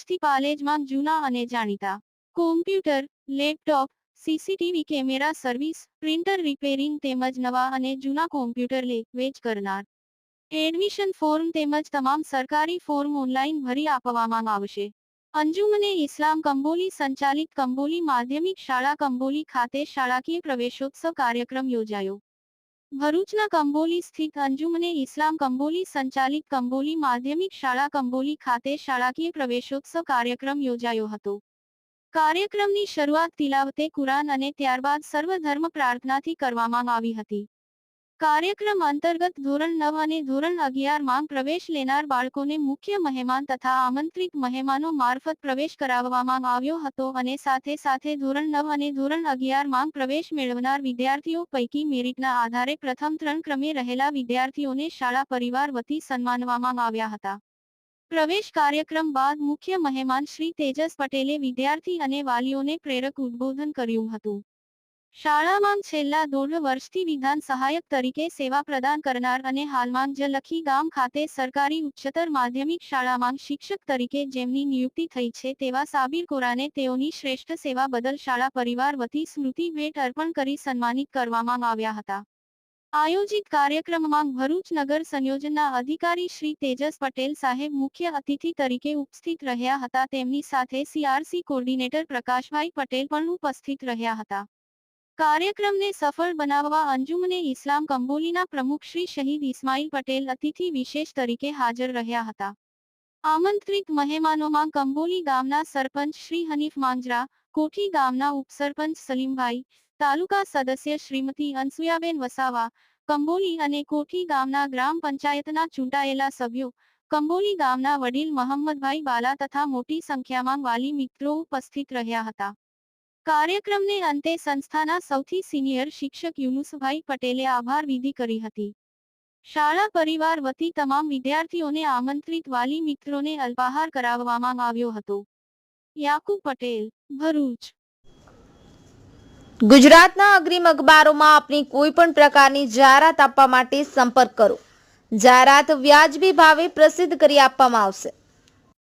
વર્ષથી પાલેજમાં જૂના અને જાણીતા computer, laptop, CCTV camera service, printer repairing તેમજ નવા અને જૂના કોમ્પ્યુટર લે વેચ કરનાર. એડમિશન ફોર્મ તેમજ તમામ સરકારી ફોર્મ ઓનલાઈન ભરી આપવામાં આવશે. અંજુમને ઇસ્લામ કંબોલી સંચાલિત કંબોલી માધ્યમિક શાળા કંબોલી ખાતે શાળાકીય પ્રવેશોત્સવ કાર્યક્રમ યોજાયો. ભરૂચના કંબોલી સ્થિત અંજુમને ઇસ્લામ કંબોલી સંચાલિત કંબોલી માધ્યમિક શાળા કંબોલી ખાતે શાળાકીય પ્રવેશોત્સવ કાર્યક્રમ યોજાયો હતો. કાર્યક્રમની શરૂઆત તિલાવતે કુરાન અને ત્યારબાદ સર્વધર્મ પ્રાર્થનાથી કરવામાં આવી હતી. કાર્યક્રમ અંતર્ગત ધોરણ 9 અને ધોરણ 11 માં પ્રવેશ લેનાર બાળકોને મુખ્ય મહેમાન તથા આમંત્રિત મહેમાનો મારફત પ્રવેશ કરાવવામાં આવ્યો હતો અને સાથે સાથે ધોરણ 9 અને ધોરણ 11 માં પ્રવેશ મેળવનાર વિદ્યાર્થીઓ પૈકી મેરિટના આધારે પ્રથમ 3 ક્રમે રહેલા વિદ્યાર્થીઓને શાળા પરિવાર વતી સન્માનવામાં આવ્યા હતા. પ્રવેશ કાર્યક્રમ બાદ મુખ્ય મહેમાન શ્રી તેજસ પટેલે વિદ્યાર્થી અને વાલીઓને પ્રેરક ઉદ્બોધન કર્યું હતું. શાળામાં છેલ્લા 1.5 વર્ષથી વિધાન સહાયક તરીકે સેવા પ્રદાન કરનાર અને હાલમાં જલખી ગામ ખાતે સરકારી ઉચ્ચતર માધ્યમિક શાળામાં શિક્ષક તરીકે જેમની નિયુક્તિ થઈ છે તેવા સાબિર કોરાને તેઓની શ્રેષ્ઠ સેવા બદલ શાળા પરિવાર વતી સ્મૃતિ ભેટ અર્પણ કરી સન્માનિત કરવામાં આવ્યા હતા. આયોજિત કાર્યક્રમમાં ભરૂચ નગર સંયોજનના અધિકારી શ્રી તેજસ પટેલ સાહેબ મુખ્ય અતિથિ તરીકે ઉપસ્થિત રહ્યા હતા. તેમની સાથે સીઆરસી કોર્ડિનેટર પ્રકાશભાઈ પટેલ પણ ઉપસ્થિત રહ્યા હતા. કાર્યક્રમને સફળ બનાવવા અંજુમને ઇસ્લામ કંબોલીના પ્રમુખ શ્રી શહીદ ઇસ્માઇલ પટેલ અતિથિ વિશેષ તરીકે હાજર રહ્યા હતા. આમંત્રિત મહેમાનોમાં કંબોલી ગામના સરપંચ શ્રી હનીફ માંજરા, કોઠી ગામના ઉપસરપંચ સલીમભાઈ, તાલુકા સદસ્ય શ્રીમતી અનસુયાબેન વસાવા, કંબોલી અને કોઠી ગામના ગ્રામ પંચાયતના ચૂંટાયેલા સભ્યો, કંબોલી ગામના વડીલ મહમ્મદભાઈ બાલા તથા મોટી સંખ્યામાં વાલી મિત્રો ઉપસ્થિત રહ્યા હતા. કાર્યક્રમને અંતે સંસ્થાના સૌથી સિનિયર શિક્ષક યુનુસભાઈ પટેલે આભાર વિધિ કરી હતી. શાળા પરિવાર વતી તમામ વિદ્યાર્થીઓને આમંત્રિત વાલી મિત્રોને અલ્પાહાર કરાવવામાં આવ્યો હતો. યાકુબ પટેલ, ભરૂચ. ગુજરાતના અગ્રીમ અખબારોમાં આપની કોઈ પણ પ્રકારની જાહેરાત આપવા માટે સંપર્ક કરો. જાહેરાત વ્યાજબી ભાવે પ્રસિદ્ધ કરી આપવામાં આવશે.